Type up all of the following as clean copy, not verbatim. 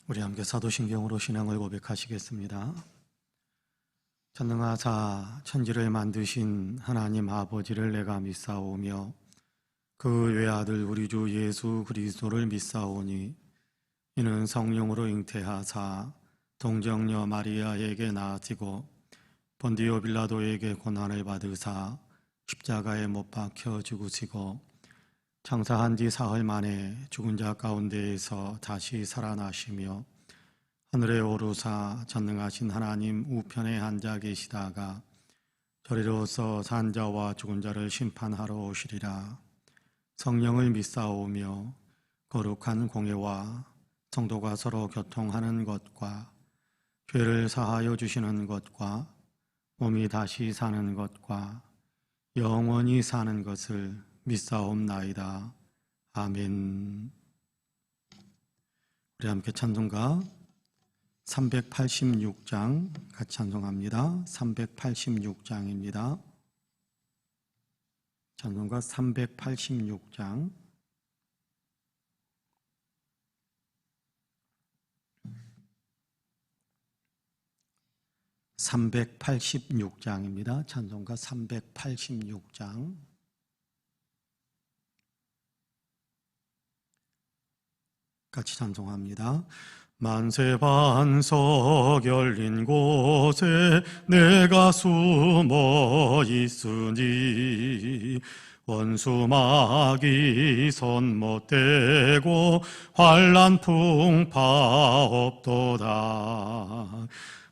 우리 함께 사도신경으로 신앙을 고백하시겠습니다. 전능하사 천지를 만드신 하나님 아버지를 내가 믿사오며 그 외아들 우리 주 예수 그리스도를 믿사오니 이는 성령으로 잉태하사 동정녀 마리아에게 낳아지고 본디오 빌라도에게 고난을 받으사 십자가에 못 박혀 죽으시고 장사한 지 사흘 만에 죽은 자 가운데에서 다시 살아나시며 하늘에 오르사 전능하신 하나님 우편에 앉아 계시다가 저리로서 산 자와 죽은 자를 심판하러 오시리라. 성령을 믿사오며 거룩한 공예와 성도가 서로 교통하는 것과 죄를 사하여 주시는 것과 몸이 다시 사는 것과 영원히 사는 것을 믿사옵나이다. 아멘. 우리 함께 찬송가 386장 같이 찬송합니다. 386장입니다. 찬송가 386장. (386장입니다) 찬송가 386장. 같이 찬송합니다. 만세 반석 열린 곳에 내가 숨어 있으니 원수 마귀 손 못 대고 환난 풍파 없도다.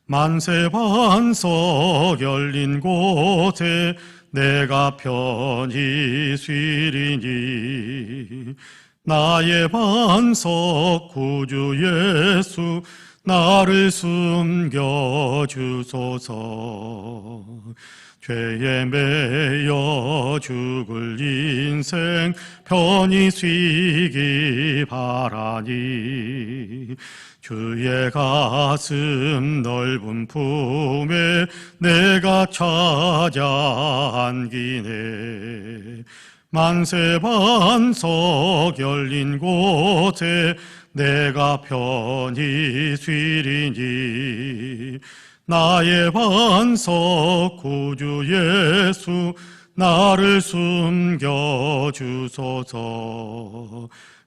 만세 반석 열린 곳에 내가 편히 쉬리니 나의 반석 구주 예수 나를 숨겨주소서. 죄에 매여 죽을 인생 편히 쉬기 바라니 주의 가슴 넓은 품에 내가 찾아 안기네. 만세 반석 열린 곳에 내가 편히 쉬리니 나의 반석 구주 예수 나를 숨겨주소서.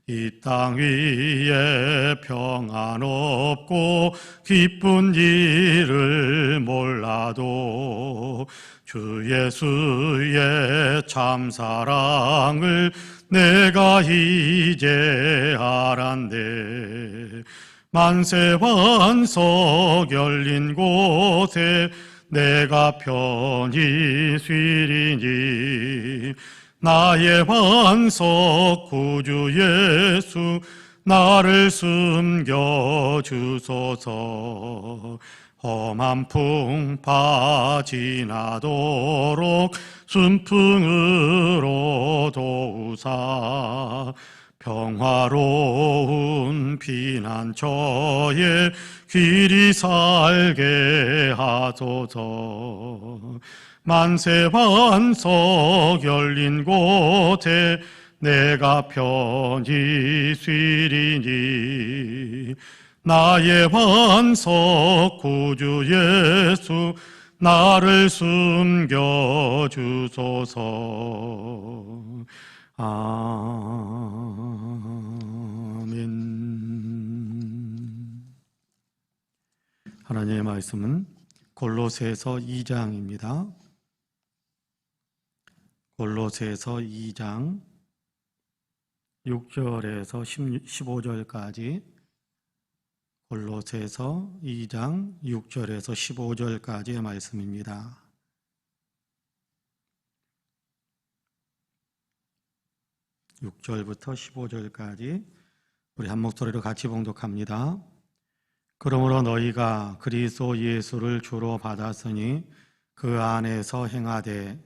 이 땅 위에 평안 없고 기쁜 일을 몰라도 주 예수의 참사랑을 내가 이제 알았네. 만세 반석 열린 곳에 내가 편히 쉬리니 나의 반석 구주 예수 나를 숨겨주소서. 험한 풍파 지나도록 순풍으로 도우사 평화로운 피난처에 길이 살게 하소서. 만세 반석 열린 곳에 내가 편히 쉬리니 나의 반석 구주 예수 나를 숨겨주소서. 아멘. 하나님의 말씀은 골로새서 2장입니다. 골로새서 2장 6절에서 15절까지 골로새서 2장 6절에서 15절까지의 말씀입니다. (6절부터) (15절까지) 우리 한 목소리로 같이 봉독합니다. 그러므로 너희가 그리스도 예수를 주로 받았으니 그 안에서 행하되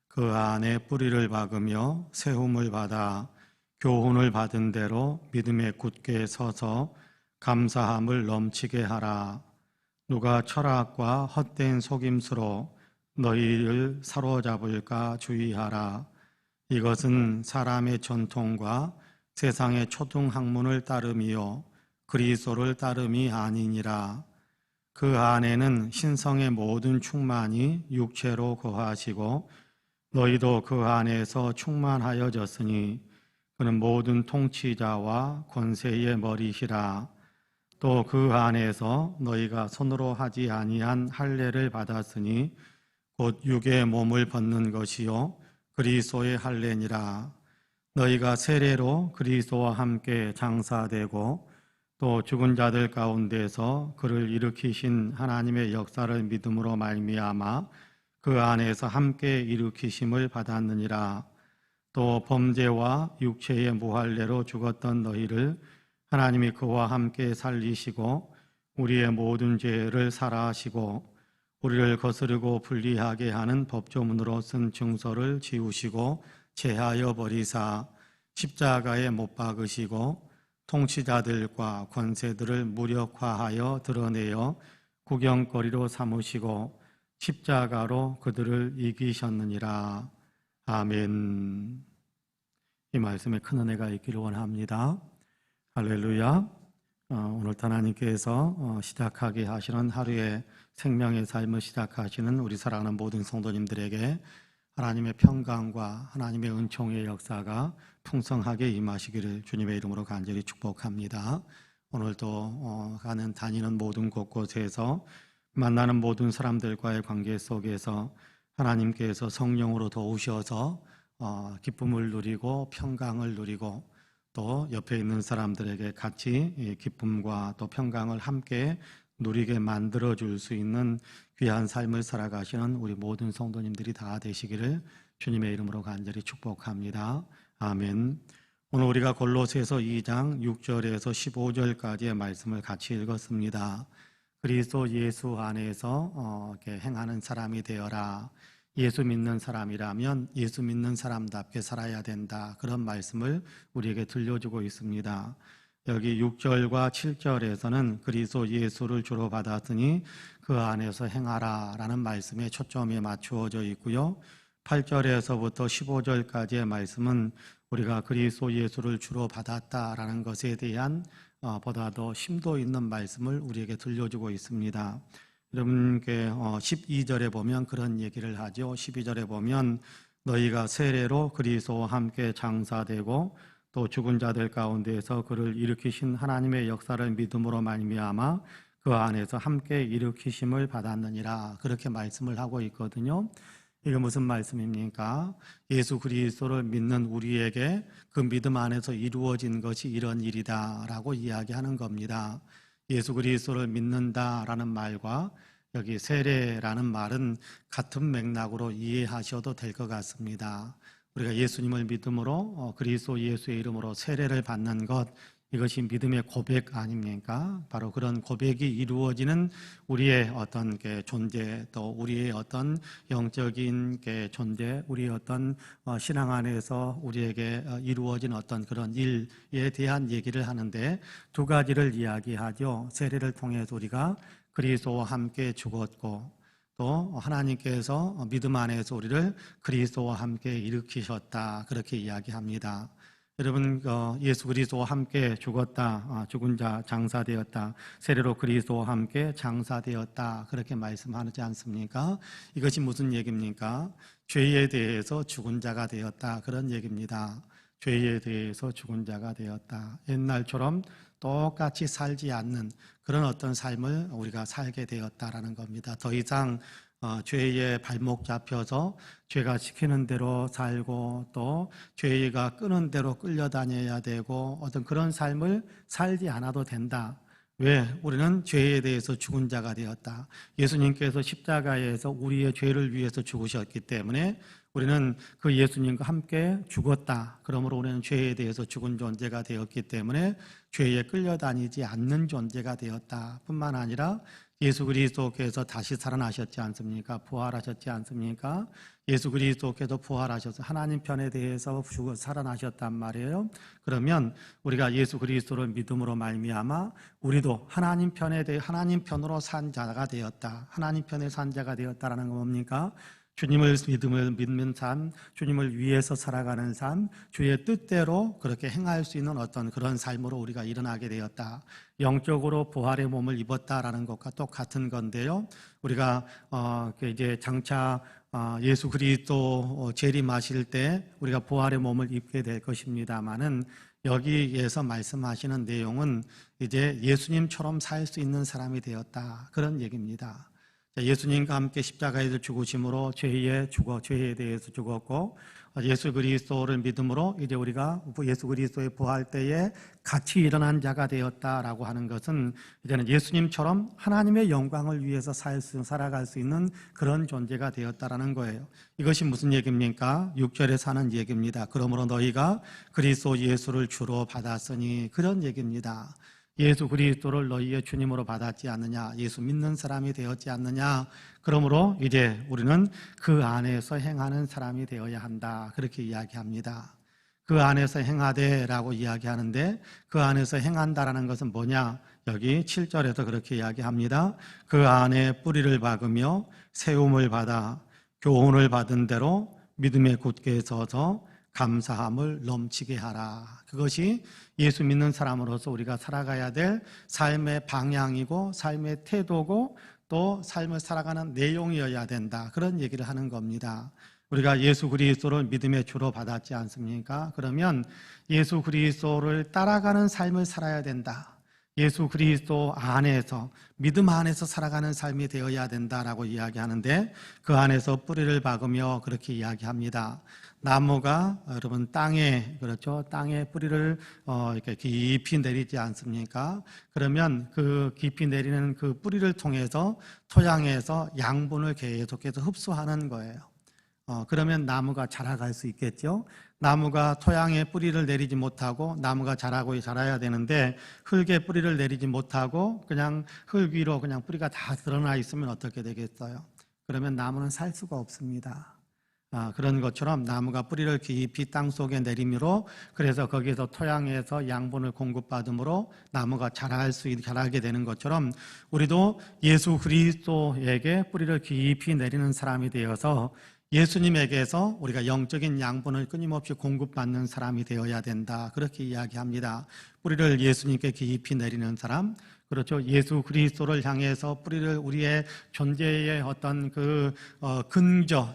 그 안에 뿌리를 박으며 세움을 받아 교훈을 받은 대로 믿음에 굳게 서서 감사함을 넘치게 하라. 누가 철학과 헛된 속임수로 너희를 사로잡을까 주의하라. 이것은 사람의 전통과 세상의 초등학문을 따름이요 그리스도를 따름이 아니니라. 그 안에는 신성의 모든 충만이 육체로 거하시고 너희도 그 안에서 충만하여졌으니 그는 모든 통치자와 권세의 머리시라. 또 그 안에서 너희가 손으로 하지 아니한 할례를 받았으니 곧 육의 몸을 벗는 것이요 그리스도의 할례니라. 너희가 세례로 그리스도와 함께 장사되고 또 죽은 자들 가운데서 그를 일으키신 하나님의 역사를 믿음으로 말미암아 그 안에서 함께 일으키심을 받았느니라. 또 범죄와 육체의 무할례로 죽었던 너희를 하나님이 그와 함께 살리시고 우리의 모든 죄를 사라하시고 우리를 거스르고 불리하게 하는 법조문으로 쓴 증서를 지우시고 제하여 버리사 십자가에 못 박으시고 통치자들과 권세들을 무력화하여 드러내어 구경거리로 삼으시고 십자가로 그들을 이기셨느니라. 아멘. 이 말씀에 큰 은혜가 있기를 원합니다. 할렐루야. 오늘도 하나님께서 시작하게 하시는 하루의 생명의 삶을 시작하시는 우리 사랑하는 모든 성도님들에게 하나님의 평강과 하나님의 은총의 역사가 풍성하게 임하시기를 주님의 이름으로 간절히 축복합니다. 오늘도 다니는 모든 곳곳에서 만나는 모든 사람들과의 관계 속에서 하나님께서 성령으로 도우셔서 기쁨을 누리고 평강을 누리고 또 옆에 있는 사람들에게 같이 기쁨과 또 평강을 함께 누리게 만들어줄 수 있는 귀한 삶을 살아가시는 우리 모든 성도님들이 다 되시기를 주님의 이름으로 간절히 축복합니다. 아멘. 오늘 우리가 골로새서 2장 6절에서 15절까지의 말씀을 같이 읽었습니다. 그리스도 예수 안에서 행하는 사람이 되어라. 예수 믿는 사람이라면 예수 믿는 사람답게 살아야 된다. 그런 말씀을 우리에게 들려주고 있습니다. 여기 6절과 7절에서는 그리스도 예수를 주로 받았으니 그 안에서 행하라 라는 말씀에 초점이 맞추어져 있고요. 8절에서부터 15절까지의 말씀은 우리가 그리스도 예수를 주로 받았다라는 것에 대한 보다 더 심도 있는 말씀을 우리에게 들려주고 있습니다. 여러분께 12절에 보면 그런 얘기를 하죠. 12절에 보면 너희가 세례로 그리스도와 함께 장사되고 또 죽은 자들 가운데에서 그를 일으키신 하나님의 역사를 믿음으로 말미암아 그 안에서 함께 일으키심을 받았느니라. 그렇게 말씀을 하고 있거든요. 이게 무슨 말씀입니까? 예수 그리스도를 믿는 우리에게 그 믿음 안에서 이루어진 것이 이런 일이다라고 이야기하는 겁니다. 예수 그리스도를 믿는다라는 말과 여기 세례라는 말은 같은 맥락으로 이해하셔도 될 것 같습니다. 우리가 예수님을 믿음으로 그리스도 예수의 이름으로 세례를 받는 것, 이것이 믿음의 고백 아닙니까? 바로 그런 고백이 이루어지는 우리의 어떤 존재, 또 우리의 어떤 영적인 존재, 우리의 어떤 신앙 안에서 우리에게 이루어진 어떤 그런 일에 대한 얘기를 하는데 두 가지를 이야기하죠. 세례를 통해서 우리가 그리스도와 함께 죽었고 또 하나님께서 믿음 안에서 우리를 그리스도와 함께 일으키셨다. 그렇게 이야기합니다. 여러분, 예수 그리스도와 함께 죽었다, 죽은 자 장사되었다, 세례로 그리스도와 함께 장사되었다, 그렇게 말씀하지 않습니까? 이것이 무슨 얘기입니까? 죄에 대해서 죽은 자가 되었다, 그런 얘기입니다. 죄에 대해서 죽은 자가 되었다. 옛날처럼 똑같이 살지 않는 그런 어떤 삶을 우리가 살게 되었다라는 겁니다. 더 이상 죄의 발목 잡혀서 죄가 시키는 대로 살고 또 죄가 끄는 대로 끌려다녀야 되고 어떤 그런 삶을 살지 않아도 된다. 왜? 우리는 죄에 대해서 죽은 자가 되었다. 예수님께서 십자가에서 우리의 죄를 위해서 죽으셨기 때문에 우리는 그 예수님과 함께 죽었다. 그러므로 우리는 죄에 대해서 죽은 존재가 되었기 때문에 죄에 끌려다니지 않는 존재가 되었다. 뿐만 아니라 예수 그리스도께서 다시 살아나셨지 않습니까? 부활하셨지 않습니까? 예수 그리스도께서 부활하셔서 하나님 편에 대해서 죽어 살아나셨단 말이에요. 그러면 우리가 예수 그리스도를 믿음으로 말미암아 우리도 하나님 편에 대해 하나님 편으로 산 자가 되었다. 하나님 편에 산 자가 되었다라는 건 뭡니까? 주님을 믿는 삶, 주님을 위해서 살아가는 삶, 주의 뜻대로 그렇게 행할 수 있는 어떤 그런 삶으로 우리가 일어나게 되었다. 영적으로 부활의 몸을 입었다라는 것과 똑같은 건데요. 우리가 이제 장차 예수 그리스도 재림하실 때 우리가 부활의 몸을 입게 될 것입니다만은 여기에서 말씀하시는 내용은 이제 예수님처럼 살 수 있는 사람이 되었다. 그런 얘기입니다. 예수님과 함께 십자가에서 죽으심으로 죄에 대해서 죽었고 예수 그리스도를 믿음으로 이제 우리가 예수 그리스도의 부활 때에 같이 일어난 자가 되었다라고 하는 것은 이제는 예수님처럼 하나님의 영광을 위해서 살아갈 수 있는 그런 존재가 되었다라는 거예요. 이것이 무슨 얘기입니까? 6절에 하는 얘기입니다. 그러므로 너희가 그리스도 예수를 주로 받았으니, 그런 얘기입니다. 예수 그리스도를 너희의 주님으로 받았지 않느냐, 예수 믿는 사람이 되었지 않느냐, 그러므로 이제 우리는 그 안에서 행하는 사람이 되어야 한다, 그렇게 이야기합니다. 그 안에서 행하되라고 이야기하는데 그 안에서 행한다라는 것은 뭐냐? 여기 7절에서 그렇게 이야기합니다. 그 안에 뿌리를 박으며 세움을 받아 교훈을 받은 대로 믿음에 굳게 서서 감사함을 넘치게 하라. 그것이 예수 믿는 사람으로서 우리가 살아가야 될 삶의 방향이고 삶의 태도고 또 삶을 살아가는 내용이어야 된다, 그런 얘기를 하는 겁니다. 우리가 예수 그리스도를 믿음의 주로 받았지 않습니까? 그러면 예수 그리스도를 따라가는 삶을 살아야 된다. 예수 그리스도 안에서, 믿음 안에서 살아가는 삶이 되어야 된다라고 이야기하는데 그 안에서 뿌리를 박으며 그렇게 이야기합니다. 나무가 여러분 땅에, 그렇죠, 땅에 뿌리를 이렇게 깊이 내리지 않습니까? 그러면 그 깊이 내리는 그 뿌리를 통해서 토양에서 양분을 계속해서 흡수하는 거예요. 그러면 나무가 자라갈 수 있겠죠. 나무가 토양에 뿌리를 내리지 못하고 나무가 자라야 되는데 흙에 뿌리를 내리지 못하고 그냥 흙 위로 그냥 뿌리가 다 드러나 있으면 어떻게 되겠어요? 그러면 나무는 살 수가 없습니다. 그런 것처럼 나무가 뿌리를 깊이 땅속에 내림으로, 그래서 거기에서 토양에서 양분을 공급받음으로 나무가 자라게 되는 것처럼 우리도 예수 그리스도에게 뿌리를 깊이 내리는 사람이 되어서 예수님에게서 우리가 영적인 양분을 끊임없이 공급받는 사람이 되어야 된다, 그렇게 이야기합니다. 뿌리를 예수님께 깊이 내리는 사람, 그렇죠. 예수 그리스도를 향해서 뿌리를, 우리의 존재의 어떤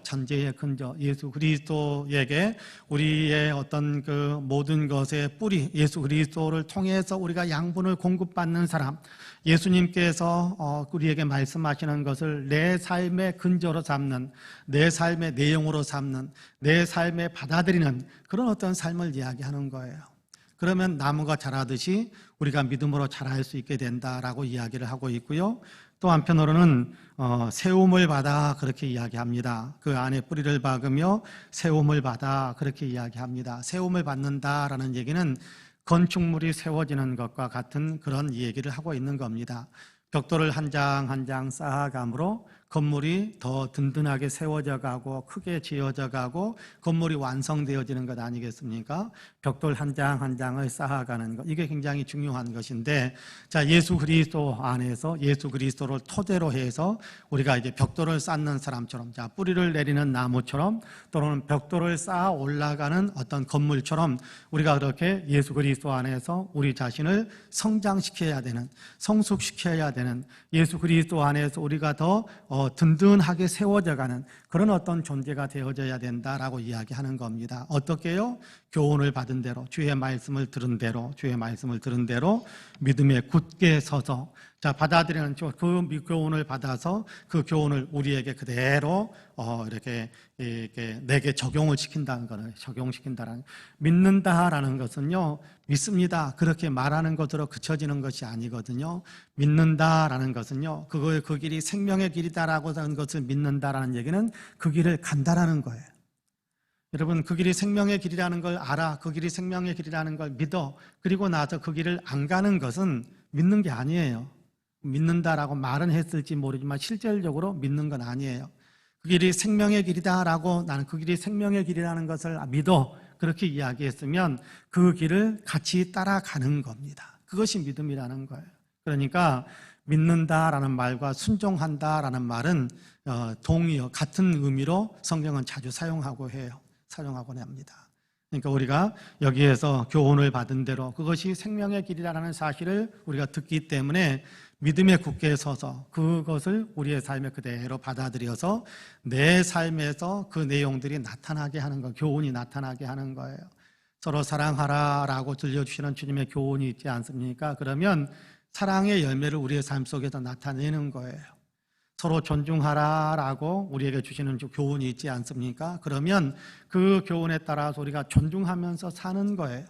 존재의 근저, 예수 그리스도에게 우리의 어떤 그 모든 것의 뿌리, 예수 그리스도를 통해서 우리가 양분을 공급받는 사람, 예수님께서 우리에게 말씀하시는 것을 내 삶의 근저로 삼는, 내 삶의 내용으로 삼는, 내 삶에 받아들이는 그런 어떤 삶을 이야기하는 거예요. 그러면 나무가 자라듯이 우리가 믿음으로 자랄 수 있게 된다라고 이야기를 하고 있고요. 또 한편으로는 세움을 받아, 그렇게 이야기합니다. 그 안에 뿌리를 박으며 세움을 받아, 그렇게 이야기합니다. 세움을 받는다라는 얘기는 건축물이 세워지는 것과 같은 그런 얘기를 하고 있는 겁니다. 벽돌을 한 장 한 장 쌓아감으로 건물이 더 든든하게 세워져 가고 크게 지어져 가고 건물이 완성되어지는 것 아니겠습니까? 벽돌 한 장 한 장을 쌓아가는 것, 이게 굉장히 중요한 것인데, 자, 예수 그리스도 안에서 예수 그리스도를 토대로 해서 우리가 이제 벽돌을 쌓는 사람처럼, 자, 뿌리를 내리는 나무처럼 또는 벽돌을 쌓아 올라가는 어떤 건물처럼 우리가 그렇게 예수 그리스도 안에서 우리 자신을 성장시켜야 되는, 성숙시켜야 되는, 예수 그리스도 안에서 우리가 더 든든하게 세워져가는 그런 어떤 존재가 되어져야 된다라고 이야기하는 겁니다. 어떻게요? 교훈을 받은 대로, 주의 말씀을 들은 대로 믿음에 굳게 서서, 자, 받아들이는 그 교훈을 받아서 그 교훈을 우리에게 그대로 이렇게 내게 적용을 시킨다는 거는, 적용시킨다는, 믿는다라는 것은요, 믿습니다, 그렇게 말하는 것으로 그쳐지는 것이 아니거든요. 믿는다라는 것은요, 그 길이 생명의 길이다라고 하는 것을 믿는다라는 얘기는 그 길을 간다라는 거예요. 여러분, 그 길이 생명의 길이라는 걸 알아, 그 길이 생명의 길이라는 걸 믿어, 그리고 나서 그 길을 안 가는 것은 믿는 게 아니에요. 믿는다라고 말은 했을지 모르지만 실질적으로 믿는 건 아니에요. 그 길이 생명의 길이다라고, 나는 그 길이 생명의 길이라는 것을 믿어, 그렇게 이야기했으면 그 길을 같이 따라가는 겁니다. 그것이 믿음이라는 거예요. 그러니까 믿는다라는 말과 순종한다라는 말은 동의어, 같은 의미로 성경은 자주 사용하고 해요. 사용하곤 합니다. 그러니까 우리가 여기에서 교훈을 받은 대로 그것이 생명의 길이라는 사실을 우리가 듣기 때문에 믿음에 굳게 서서 그것을 우리의 삶에 그대로 받아들여서 내 삶에서 그 내용들이 나타나게 하는 거, 교훈이 나타나게 하는 거예요. 서로 사랑하라라고 들려주시는 주님의 교훈이 있지 않습니까? 그러면 사랑의 열매를 우리의 삶 속에서 나타내는 거예요. 서로 존중하라라고 우리에게 주시는 교훈이 있지 않습니까? 그러면 그 교훈에 따라서 우리가 존중하면서 사는 거예요.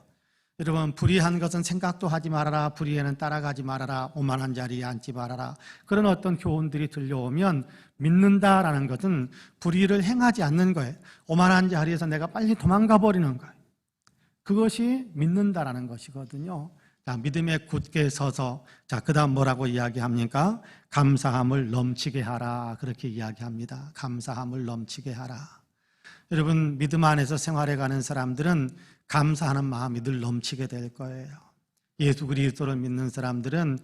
여러분, 불의한 것은 생각도 하지 말아라, 불의에는 따라가지 말아라, 오만한 자리에 앉지 말아라, 그런 어떤 교훈들이 들려오면 믿는다라는 것은 불의를 행하지 않는 거예요. 오만한 자리에서 내가 빨리 도망가 버리는 거예요. 그것이 믿는다라는 것이거든요. 자, 믿음에 굳게 서서, 자, 그 다음 뭐라고 이야기합니까? 감사함을 넘치게 하라. 그렇게 이야기합니다. 감사함을 넘치게 하라. 여러분, 믿음 안에서 생활해가는 사람들은 감사하는 마음이 늘 넘치게 될 거예요. 예수 그리스도를 믿는 사람들은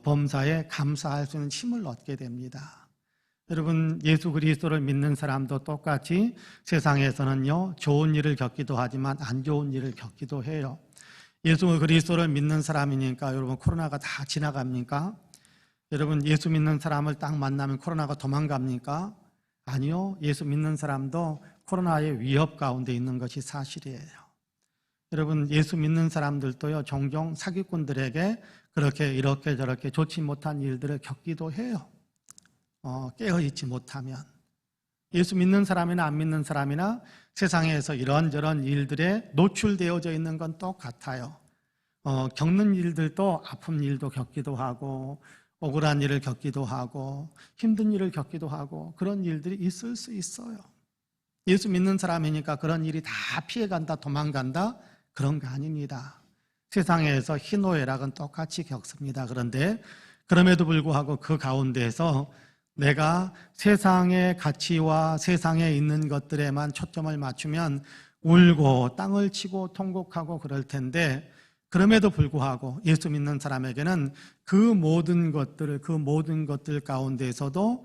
범사에 감사할 수 있는 힘을 얻게 됩니다. 여러분, 예수 그리스도를 믿는 사람도 똑같이 세상에서는요, 좋은 일을 겪기도 하지만 안 좋은 일을 겪기도 해요. 예수 그리스도를 믿는 사람이니까 여러분, 코로나가 다 지나갑니까? 여러분, 예수 믿는 사람을 딱 만나면 코로나가 도망갑니까? 아니요. 예수 믿는 사람도 코로나의 위협 가운데 있는 것이 사실이에요. 여러분, 예수 믿는 사람들도요, 종종 사기꾼들에게 그렇게 이렇게 저렇게 좋지 못한 일들을 겪기도 해요. 깨어있지 못하면. 예수 믿는 사람이나 안 믿는 사람이나 세상에서 이런저런 일들에 노출되어져 있는 건 똑같아요. 겪는 일들도 아픈 일도 겪기도 하고, 억울한 일을 겪기도 하고, 힘든 일을 겪기도 하고, 그런 일들이 있을 수 있어요. 예수 믿는 사람이니까 그런 일이 다 피해간다, 도망간다, 그런 거 아닙니다. 세상에서 희노애락은 똑같이 겪습니다. 그런데 그럼에도 불구하고 그 가운데에서 내가 세상의 가치와 세상에 있는 것들에만 초점을 맞추면 울고 땅을 치고 통곡하고 그럴 텐데, 그럼에도 불구하고 예수 믿는 사람에게는 그 모든 것들 가운데에서도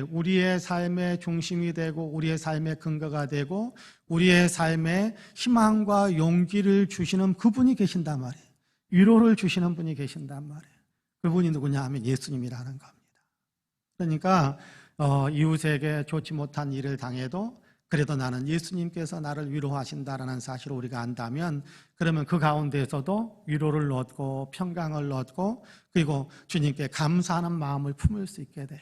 우리의 삶의 중심이 되고 우리의 삶의 근거가 되고 우리의 삶에 희망과 용기를 주시는 그분이 계신단 말이에요. 위로를 주시는 분이 계신단 말이에요. 그분이 누구냐 하면 예수님이라는 겁니다. 그러니까 이웃에게 좋지 못한 일을 당해도 그래도 나는 예수님께서 나를 위로하신다라는 사실을 우리가 안다면, 그러면 그 가운데에서도 위로를 얻고 평강을 얻고 그리고 주님께 감사하는 마음을 품을 수 있게 돼요.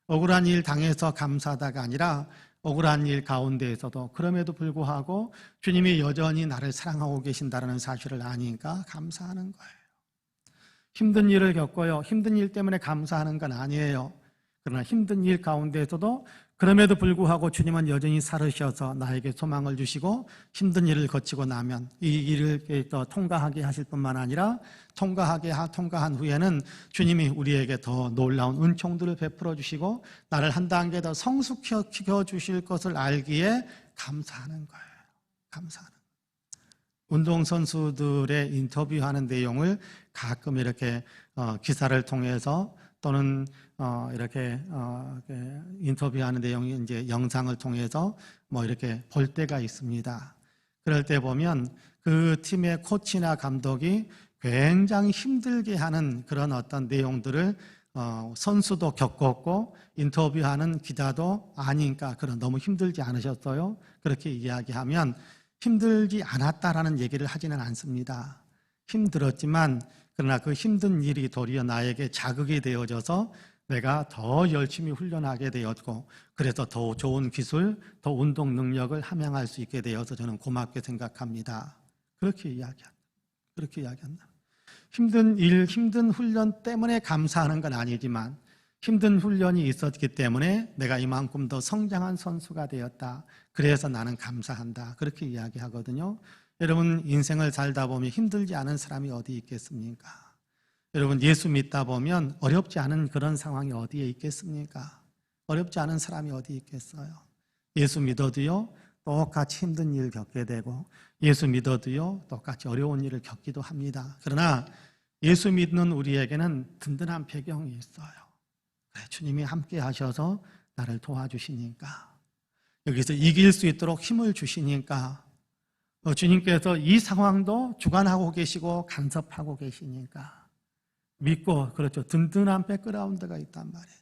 억울한 일 당해서 감사하다가 아니라 억울한 일 가운데에서도 그럼에도 불구하고 주님이 여전히 나를 사랑하고 계신다는 사실을 아니까 감사하는 거예요. 힘든 일을 겪어요. 힘든 일 때문에 감사하는 건 아니에요. 그러나 힘든 일 가운데에서도 그럼에도 불구하고 주님은 여전히 살으셔서 나에게 소망을 주시고 힘든 일을 거치고 나면 이 일을 통과하게 하실 뿐만 아니라 통과한 후에는 주님이 우리에게 더 놀라운 은총들을 베풀어 주시고 나를 한 단계 더 성숙시켜 주실 것을 알기에 감사하는 거예요. 감사하는 거예요. 운동선수들의 인터뷰하는 내용을 가끔 이렇게 기사를 통해서 또는 이렇게 인터뷰하는 내용이 이제 영상을 통해서 뭐 이렇게 볼 때가 있습니다. 그럴 때 보면 그 팀의 코치나 감독이 굉장히 힘들게 하는 그런 어떤 내용들을 선수도 겪었고 인터뷰하는 기자도 아니니까 그런 너무 힘들지 않으셨어요? 그렇게 이야기하면 힘들지 않았다라는 얘기를 하지는 않습니다. 힘들었지만 그러나 그 힘든 일이 도리어 나에게 자극이 되어져서 내가 더 열심히 훈련하게 되었고 그래서 더 좋은 기술, 더 운동 능력을 함양할 수 있게 되어서 저는 고맙게 생각합니다. 그렇게 이야기한다. 힘든 일, 힘든 훈련 때문에 감사하는 건 아니지만 힘든 훈련이 있었기 때문에 내가 이만큼 더 성장한 선수가 되었다. 그래서 나는 감사한다. 그렇게 이야기하거든요. 여러분, 인생을 살다 보면 힘들지 않은 사람이 어디 있겠습니까? 여러분, 예수 믿다 보면 어렵지 않은 그런 상황이 어디에 있겠습니까? 어렵지 않은 사람이 어디 있겠어요? 예수 믿어도요, 똑같이 힘든 일을 겪게 되고 예수 믿어도요, 똑같이 어려운 일을 겪기도 합니다. 그러나 예수 믿는 우리에게는 든든한 배경이 있어요. 그래, 주님이 함께 하셔서 나를 도와주시니까, 여기서 이길 수 있도록 힘을 주시니까, 주님께서 이 상황도 주관하고 계시고 간섭하고 계시니까 믿고, 그렇죠, 든든한 백그라운드가 있단 말이에요.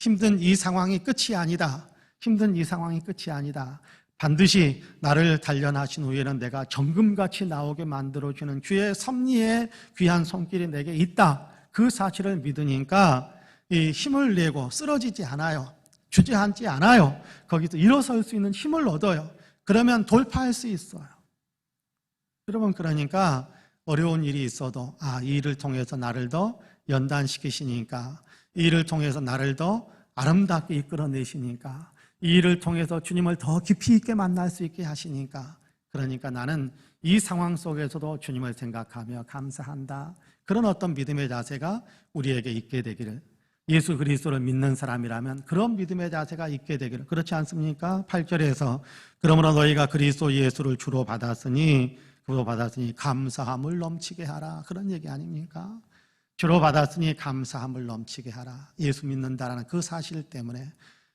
힘든 이 상황이 끝이 아니다. 힘든 이 상황이 끝이 아니다. 반드시 나를 단련하신 후에는 내가 정금같이 나오게 만들어주는 주의 섭리의 귀한 손길이 내게 있다. 그 사실을 믿으니까 이 힘을 내고 쓰러지지 않아요. 주저앉지 않아요. 거기서 일어설 수 있는 힘을 얻어요. 그러면 돌파할 수 있어요. 여러분, 그러니까 어려운 일이 있어도 이 일을 통해서 나를 더 연단시키시니까, 이 일을 통해서 나를 더 아름답게 이끌어내시니까, 이 일을 통해서 주님을 더 깊이 있게 만날 수 있게 하시니까, 그러니까 나는 이 상황 속에서도 주님을 생각하며 감사한다. 그런 어떤 믿음의 자세가 우리에게 있게 되기를, 예수 그리스도를 믿는 사람이라면 그런 믿음의 자세가 있게 되기를, 그렇지 않습니까? 8절에서 그러므로 너희가 그리스도 예수를 주로 받았으니 감사함을 넘치게 하라, 그런 얘기 아닙니까? 주로 받았으니 감사함을 넘치게 하라. 예수 믿는다라는 그 사실 때문에,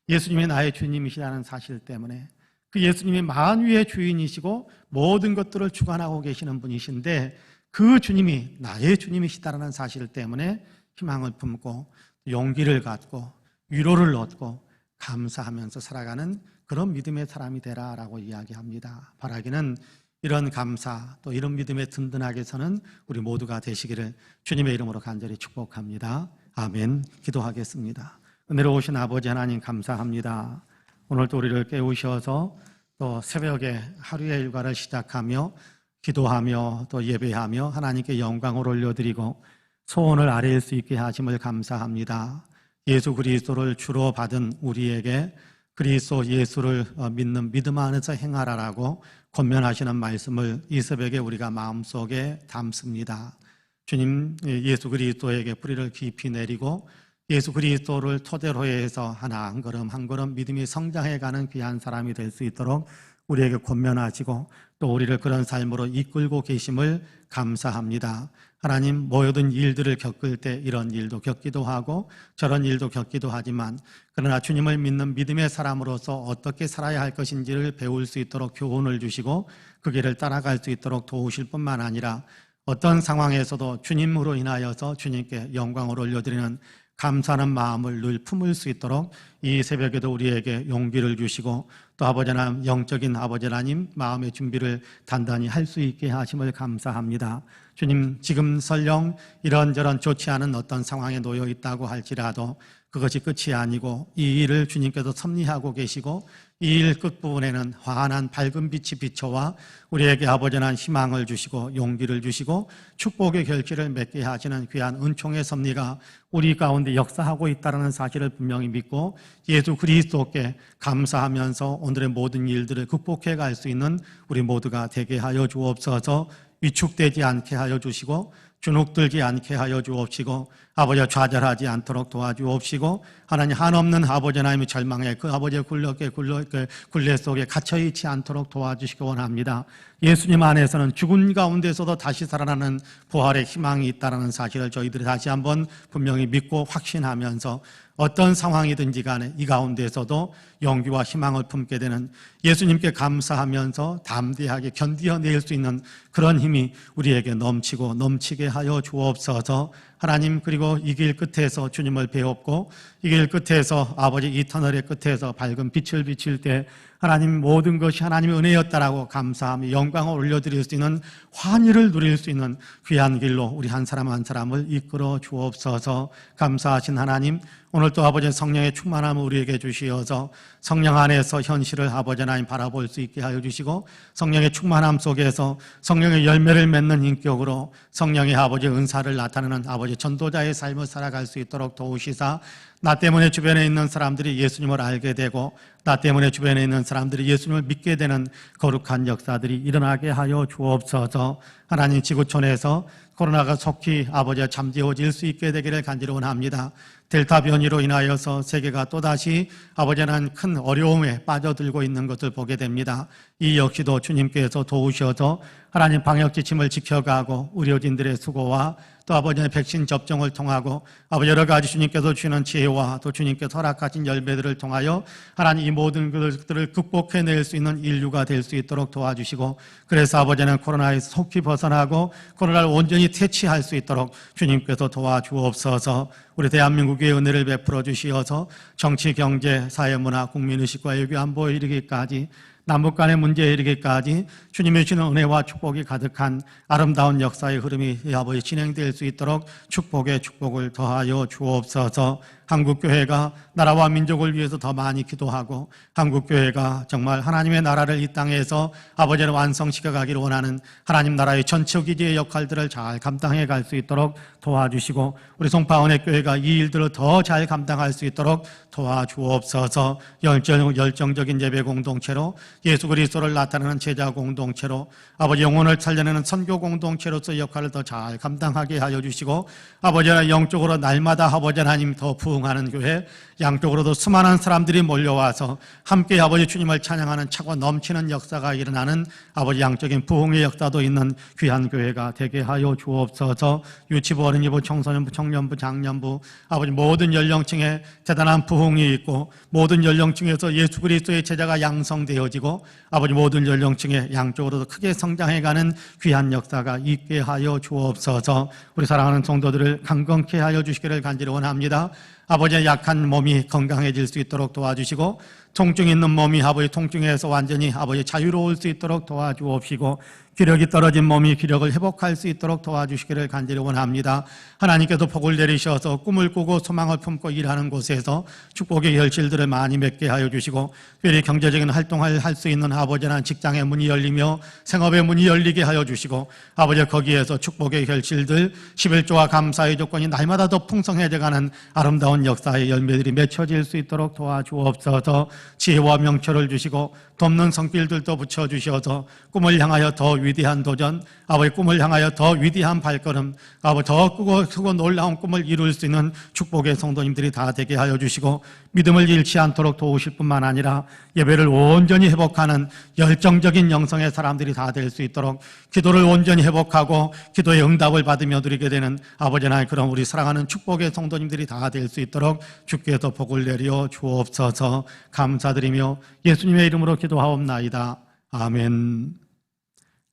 예수님이 나의 주님이시라는 사실 때문에, 그 예수님이 만유의 주인이시고 모든 것들을 주관하고 계시는 분이신데, 그 주님이 나의 주님이시다라는 사실 때문에 희망을 품고 용기를 갖고 위로를 얻고 감사하면서 살아가는 그런 믿음의 사람이 되라라고 이야기합니다. 바라기는 이런 감사, 또 이런 믿음에 든든하게 서는 우리 모두가 되시기를 주님의 이름으로 간절히 축복합니다. 아멘. 기도하겠습니다. 은혜로 오신 아버지 하나님, 감사합니다. 오늘도 우리를 깨우셔서 또 새벽에 하루의 일과를 시작하며 기도하며 또 예배하며 하나님께 영광을 올려드리고 소원을 아뢰일 수 있게 하심을 감사합니다. 예수 그리스도를 주로 받은 우리에게 그리스도 예수를 믿는 믿음 안에서 행하라라고 권면하시는 말씀을 이 새벽에 우리가 마음속에 담습니다. 주님, 예수 그리스도에게 뿌리를 깊이 내리고 예수 그리스도를 토대로 해서 하나 한 걸음 한 걸음 믿음이 성장해가는 귀한 사람이 될 수 있도록 우리에게 권면하시고 또 우리를 그런 삶으로 이끌고 계심을 감사합니다. 하나님, 모든 일들을 겪을 때 이런 일도 겪기도 하고 저런 일도 겪기도 하지만, 그러나 주님을 믿는 믿음의 사람으로서 어떻게 살아야 할 것인지를 배울 수 있도록 교훈을 주시고 그 길을 따라갈 수 있도록 도우실 뿐만 아니라 어떤 상황에서도 주님으로 인하여서 주님께 영광을 올려드리는 감사하는 마음을 늘 품을 수 있도록 이 새벽에도 우리에게 용기를 주시고 또 아버지 하나님, 영적인 아버지 하나님 마음의 준비를 단단히 할 수 있게 하심을 감사합니다. 주님, 지금 설령 이런저런 좋지 않은 어떤 상황에 놓여 있다고 할지라도 그것이 끝이 아니고 이 일을 주님께서 섭리하고 계시고 이 일 끝부분에는 환한 밝은 빛이 비춰와 우리에게 아버지 하나님 희망을 주시고 용기를 주시고 축복의 결실을 맺게 하시는 귀한 은총의 섭리가 우리 가운데 역사하고 있다는 사실을 분명히 믿고 예수 그리스도께 감사하면서 오늘의 모든 일들을 극복해 갈 수 있는 우리 모두가 되게 하여 주옵소서. 위축되지 않게 하여 주시고 주눅들지 않게 하여 주옵시고 아버지와 좌절하지 않도록 도와주옵시고 하나님, 한없는 아버지 하나님의 절망에 그 아버지의 굴레 속에 갇혀있지 않도록 도와주시기 원합니다. 예수님 안에서는 죽은 가운데서도 다시 살아나는 부활의 희망이 있다는 사실을 저희들이 다시 한번 분명히 믿고 확신하면서 어떤 상황이든지 간에 이 가운데서도 용기와 희망을 품게 되는, 예수님께 감사하면서 담대하게 견디어낼 수 있는 그런 힘이 우리에게 넘치고 넘치게 하여 주옵소서. 하나님, 그리고 이 길 끝에서 주님을 배웠고 이 길 끝에서 아버지 이 터널의 끝에서 밝은 빛을 비칠 때 하나님, 모든 것이 하나님의 은혜였다라고 감사하며 영광을 올려드릴 수 있는 환희를 누릴 수 있는 귀한 길로 우리 한 사람 한 사람을 이끌어 주옵소서. 감사하신 하나님, 오늘 또 아버지 성령의 충만함을 우리에게 주시어서 성령 안에서 현실을 아버지 하나님 바라볼 수 있게 하여 주시고 성령의 충만함 속에서 성령의 열매를 맺는 인격으로 성령의 아버지 은사를 나타내는 아버지 전도자의 삶을 살아갈 수 있도록 도우시사 나 때문에 주변에 있는 사람들이 예수님을 알게 되고 나 때문에 주변에 있는 사람들이 예수님을 믿게 되는 거룩한 역사들이 일어나게 하여 주옵소서. 하나님, 지구촌에서 코로나가 속히 아버지와 잠재워질 수 있게 되기를 간절히 원합니다. 델타 변이로 인하여서 세계가 또다시 아버지 하나님 큰 어려움에 빠져들고 있는 것을 보게 됩니다. 이 역시도 주님께서 도우셔서 하나님 방역 지침을 지켜가고 의료진들의 수고와 또 아버지의 백신 접종을 통하고 아버지 여러 가지 주님께서 주시는 지혜와 또 주님께서 허락하신 열매들을 통하여 하나님 이 모든 것들을 극복해낼 수 있는 인류가 될 수 있도록 도와주시고, 그래서 아버지는 코로나에서 속히 벗어나고 코로나를 온전히 퇴치할 수 있도록 주님께서 도와주옵소서. 우리 대한민국의 은혜를 베풀어 주시어서 정치, 경제, 사회, 문화, 국민의식과 외교 안보에 이르기까지, 남북 간의 문제에 이르기까지 주님의 주시는 은혜와 축복이 가득한 아름다운 역사의 흐름이 아버지 진행될 수 있도록 축복에 축복을 더하여 주옵소서. 한국교회가 나라와 민족을 위해서 더 많이 기도하고, 한국교회가 정말 하나님의 나라를 이 땅에서 아버지를 완성시켜 가기를 원하는 하나님 나라의 전처기지의 역할들을 잘 감당해 갈 수 있도록 도와주시고, 우리 송파은혜교회가 이 일들을 더 잘 감당할 수 있도록 도와주옵소서. 열정적인 예배 공동체로, 예수 그리스도를 나타내는 제자 공동체로, 아버지 영혼을 살려내는 선교 공동체로서의 역할을 더 잘 감당하게 하여 주시고, 아버지 하나님 영적으로 날마다 아버지 하나님 더 부흥하는 교회, 양쪽으로도 수많은 사람들이 몰려와서 함께 아버지 주님을 찬양하는 차고 넘치는 역사가 일어나는 아버지 양적인 부흥의 역사도 있는 귀한 교회가 되게 하여 주옵소서. 유치부, 어린이부, 청소년부, 청년부, 장년부, 아버지 모든 연령층에 대단한 부흥이 있고, 모든 연령층에서 예수 그리스도의 제자가 양성되어지고, 아버지 모든 연령층에 양쪽으로도 크게 성장해가는 귀한 역사가 있게 하여 주옵소서. 우리 사랑하는 성도들을 강건케 하여 주시기를 간절히 원합니다. 아버지의 약한 몸이 건강해질 수 있도록 도와주시고, 통증 있는 몸이 아버지 통증에서 완전히 아버지 자유로울 수 있도록 도와주옵시고, 기력이 떨어진 몸이 기력을 회복할 수 있도록 도와주시기를 간절히 원합니다. 하나님께서 복을 내리셔서 꿈을 꾸고 소망을 품고 일하는 곳에서 축복의 결실들을 많이 맺게 하여 주시고, 특별히 경제적인 활동을 할 수 있는 아버지는 직장의 문이 열리며 생업의 문이 열리게 하여 주시고, 아버지 거기에서 축복의 결실들, 11조와 감사의 조건이 날마다 더 풍성해져가는 아름다운 역사의 열매들이 맺혀질 수 있도록 도와주옵소서. 지혜와 명철을 주시고 돕는 성필들도 붙여주셔서 꿈을 향하여 더 위대한 도전, 아버지 꿈을 향하여 더 위대한 발걸음, 아버지 더 크고 놀라운 꿈을 이룰 수 있는 축복의 성도님들이 다 되게 하여 주시고, 믿음을 잃지 않도록 도우실 뿐만 아니라 예배를 온전히 회복하는 열정적인 영성의 사람들이 다 될 수 있도록 기도를 온전히 회복하고 기도의 응답을 받으며 누리게 되는 아버지 하나님, 그런 우리 사랑하는 축복의 성도님들이 다 될 수 있도록 주께서 복을 내려 주옵소서. 감사드리며 예수님의 이름으로 기도하옵나이다. 아멘.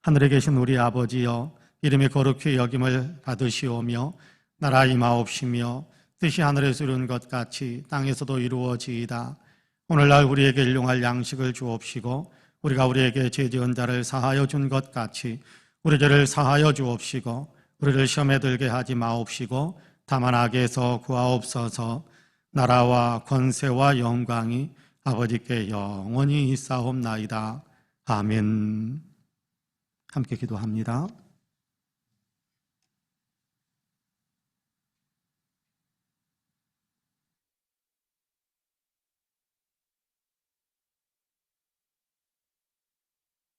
하늘에 계신 우리 아버지여, 이름이 거룩히 여김을 받으시오며 나라 임하옵시며 뜻이 하늘에서 이룬 것 같이 땅에서도 이루어지이다. 오늘날 우리에게 일용할 양식을 주옵시고, 우리가 우리에게 죄 지은 자를 사하여 준 것 같이 우리 죄를 사하여 주옵시고, 우리를 시험에 들게 하지 마옵시고 다만 악에서 구하옵소서. 나라와 권세와 영광이 아버지께 영원히 있사옵나이다. 아멘. 함께 기도합니다.